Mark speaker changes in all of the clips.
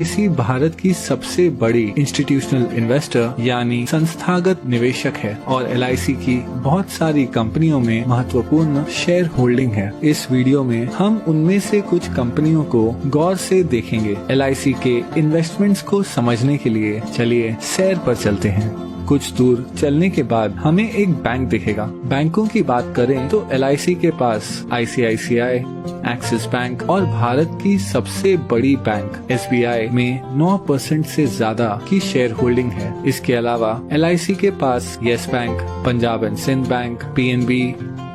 Speaker 1: इसी भारत की सबसे बड़ी इंस्टीट्यूशनल इन्वेस्टर यानी संस्थागत निवेशक है और LIC की बहुत सारी कंपनियों में महत्वपूर्ण शेयर होल्डिंग है। इस वीडियो में हम उनमें से कुछ कंपनियों को गौर से देखेंगे। LIC के इन्वेस्टमेंट्स को समझने के लिए चलिए सैर पर चलते हैं। कुछ दूर चलने के बाद हमें एक बैंक दिखेगा। बैंकों की बात करें तो LIC के पास ICICI, एक्सिस बैंक और भारत की सबसे बड़ी बैंक SBI में 9% से ज्यादा की शेयर होल्डिंग है। इसके अलावा LIC के पास yes bank, Punjab and Sind bank, PNB,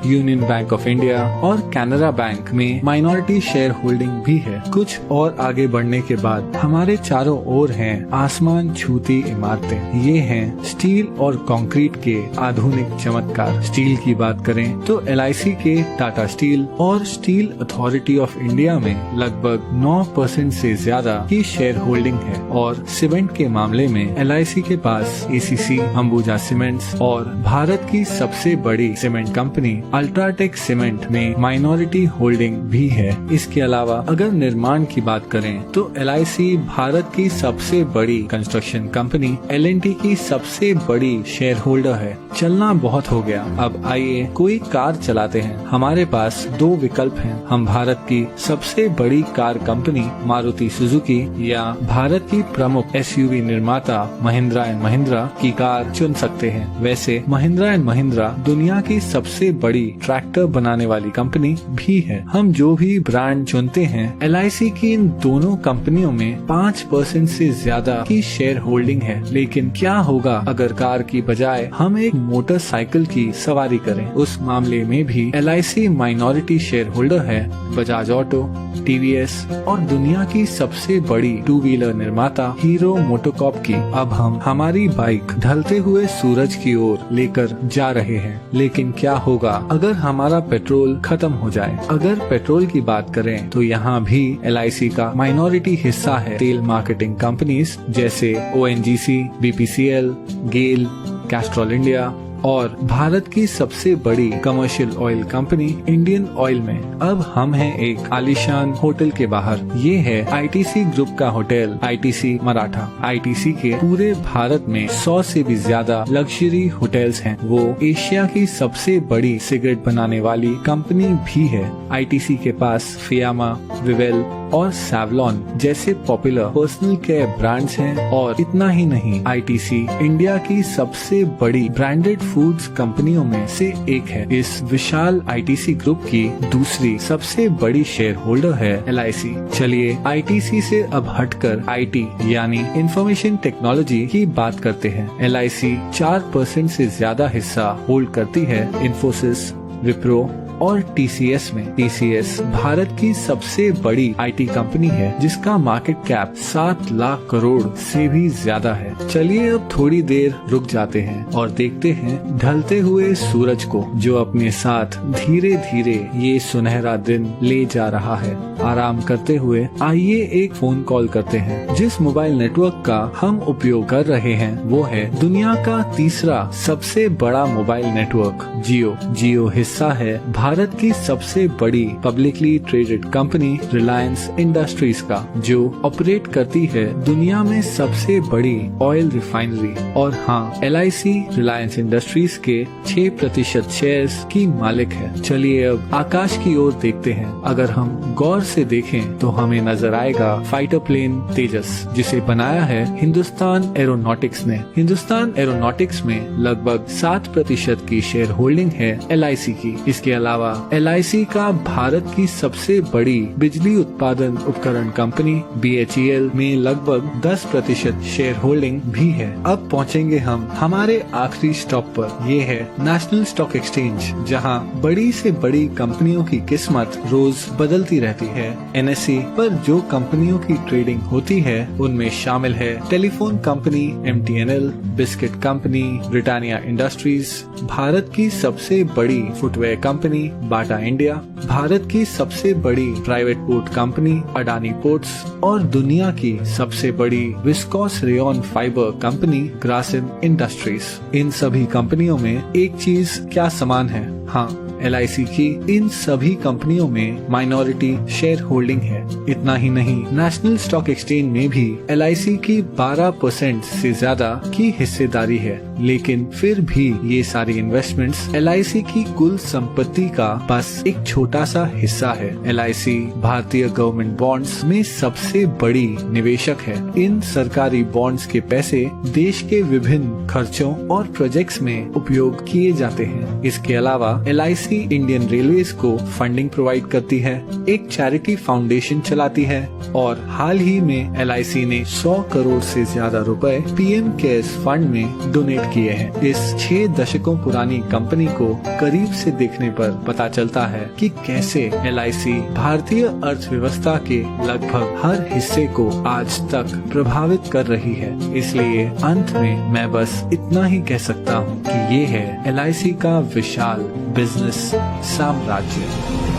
Speaker 1: union bank of India और कैनरा बैंक में माइनॉरिटी शेयर होल्डिंग भी है। कुछ और आगे बढ़ने के बाद हमारे चारों ओर हैं आसमान छूती इमारतें। ये हैं स्टील और कंक्रीट के आधुनिक चमत्कार। स्टील की बात करें तो LIC के टाटा स्टील और स्टील अथॉरिटी ऑफ इंडिया में लगभग 9% से ज्यादा की शेयर होल्डिंग है और सीमेंट के मामले में LIC के पास ACC, अंबुजा सीमेंट्स और भारत की सबसे बड़ी सीमेंट कंपनी अल्ट्राटेक सीमेंट में माइनॉरिटी होल्डिंग भी है। इसके अलावा अगर निर्माण की बात करें तो LIC भारत की सबसे बड़ी कंस्ट्रक्शन कंपनी L&T की सबसे बड़ी शेयर होल्डर है। चलना बहुत हो गया, अब आइए कोई कार चलाते हैं। हमारे पास दो विकल्प हैं। हम भारत की सबसे बड़ी कार कंपनी मारुति सुजुकी या भारत की प्रमुख SUV निर्माता महिंद्रा एंड महिंद्रा की कार चुन सकते हैं। वैसे महिंद्रा एंड महिंद्रा दुनिया की सबसे बड़ी ट्रैक्टर बनाने वाली कंपनी भी है। हम जो भी ब्रांड चुनते हैं LIC की इन दोनों कंपनियों में 5% से ज्यादा की शेयर होल्डिंग है। लेकिन क्या होगा अगर कार की बजाय हम एक मोटरसाइकिल की सवारी करें? उस मामले में भी LIC माइनॉरिटी शेयर होल्डर है बजाज ऑटो, TVS और दुनिया की सबसे बड़ी 2 व्हीलर निर्माता हीरो मोटोकॉर्प की। अब हम हमारी बाइक ढलते हुए सूरज की ओर लेकर जा रहे हैं। लेकिन क्या होगा अगर हमारा पेट्रोल खत्म हो जाए? अगर पेट्रोल की बात करें तो यहाँ भी LIC का माइनॉरिटी हिस्सा है। तेल मार्केटिंग कंपनीज जैसे ONGC, BPCL, गेल, कैस्ट्रॉल इंडिया और भारत की सबसे बड़ी commercial oil company Indian oil में। अब हम हैं एक आलीशान होटल के बाहर। ये है ITC ग्रुप का होटल ITC मराठा। ITC के पूरे भारत में 100 से भी ज्यादा लग्जरी होटल्स हैं। वो एशिया की सबसे बड़ी सिगरेट बनाने वाली कंपनी भी है। ITC के पास फियामा, विवेल और सैवलॉन जैसे पॉपुलर पर्सनल केयर ब्रांड्स हैं। और इतना ही नहीं, ITC इंडिया की सबसे बड़ी ब्रांडेड फूड्स कंपनियों में से एक है। इस विशाल ITC ग्रुप की दूसरी सबसे बड़ी शेयर होल्डर है LIC। चलिए ITC से अब हटकर IT यानी इंफॉर्मेशन टेक्नोलॉजी की बात करते हैं। LIC 4% से ज्यादा हिस्सा होल्ड करती है इन्फोसिस, विप्रो और TCS में। TCS भारत की सबसे बड़ी IT कंपनी है जिसका मार्केट कैप 7 लाख करोड़ से भी ज्यादा है। चलिए अब थोड़ी देर रुक जाते हैं और देखते हैं ढलते हुए सूरज को, जो अपने साथ धीरे धीरे ये सुनहरा दिन ले जा रहा है। आराम करते हुए आइए एक फोन कॉल करते हैं। जिस मोबाइल नेटवर्क का हम उपयोग कर रहे हैं वो है दुनिया का तीसरा सबसे बड़ा मोबाइल नेटवर्क जियो। जियो हिस्सा है भारत की सबसे बड़ी publicly traded company Reliance industries का, जो ऑपरेट करती है दुनिया में सबसे बड़ी ऑयल रिफाइनरी। और हाँ, LIC रिलायंस इंडस्ट्रीज के 6% शेयर्स की मालिक है। चलिए अब आकाश की ओर देखते हैं। अगर हम गौर से देखें तो हमें नजर आएगा फाइटर प्लेन तेजस, जिसे बनाया है हिंदुस्तान एरोनॉटिक्स ने। हिंदुस्तान एरोनॉटिक्स में लगभग 7% की शेयर होल्डिंग है LIC की। इसके अलावा LIC का भारत की सबसे बड़ी बिजली उत्पादन उपकरण कंपनी BHEL में लगभग 10% शेयर होल्डिंग भी है। अब पहुंचेंगे हम हमारे आखिरी स्टॉप पर। ये है नेशनल स्टॉक एक्सचेंज, जहां बड़ी से बड़ी कंपनियों की किस्मत रोज बदलती रहती है। NSE पर जो कंपनियों की ट्रेडिंग होती है उनमें शामिल है telephone company MTNL, biscuit company Britannia industries, Bharat की सबसे बड़ी footwear company Bata India, Bharat की सबसे बड़ी private port company Adani ports और दुनिया की सबसे बड़ी viscose rayon fibre company Grasim industries. इन सभी कंपनियों में एक चीज क्या समान है? हाँ, LIC की इन सभी कंपनियों में माइनॉरिटी शेयर होल्डिंग है। इतना ही नहीं, नेशनल स्टॉक एक्सचेंज में भी LIC की 12% से ज्यादा की हिस्सेदारी है। लेकिन फिर भी ये सारी इन्वेस्टमेंट्स LIC की कुल संपत्ति का बस एक छोटा सा हिस्सा है। LIC भारतीय गवर्नमेंट बॉन्ड्स में सबसे बड़ी निवेशक है। इन सरकारी बॉन्ड्स के पैसे देश के विभिन्न खर्चों और प्रोजेक्ट्स में उपयोग किए जाते हैं। इसके अलावा LIC इंडियन रेलवेज को फंडिंग प्रोवाइड करती है, एक चैरिटी फाउंडेशन चलाती है और हाल ही में LIC ने 100 करोड़ से ज्यादा रुपए PM केयर्स फंड में डोनेट किए हैं। इस 6 दशकों पुरानी कंपनी को करीब से देखने पर पता चलता है कि कैसे LIC भारतीय अर्थव्यवस्था के लगभग हर हिस्से को आज तक प्रभावित कर रही है। इसलिए अंत में मैं बस इतना ही कह सकता हूँ कि ये है LIC का विशाल बिजनेस साम्राज्य।